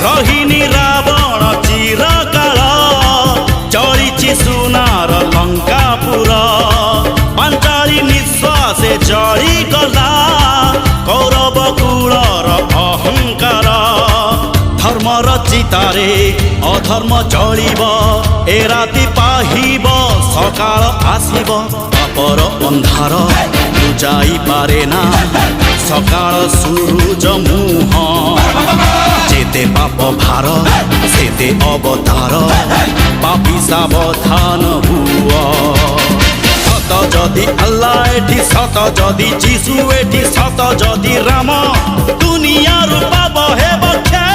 ରହିନି ରାବଣ ଚିରକାଳ ଚଳିଛି ସୁନାର ଲଙ୍କାପୁର ପାଞ୍ଚାଳି ନିଶ୍ୱାସେ ଜଳିଗଲା କୌରବ କୁଳର ଅହଙ୍କାର ଧର୍ମର ଚିତାରେ ଅଧର୍ମ ଜଳିବ ଏ ରାତି ପାହିବ ସକାଳ ଆସିବ ପାପର ଅନ୍ଧାର ବୁଝାଇପାରେ ନା ସକାଳ ସୂରୁଜ ମୁହଁ যেতে পাপ ভার সেতে অবতার পাপি সাবধান হুয় সত যদি আল্লাহ এটি সত যদি যিশু এটি সত যদি রাম দুনিয়ার পাব হেব ক্ষয়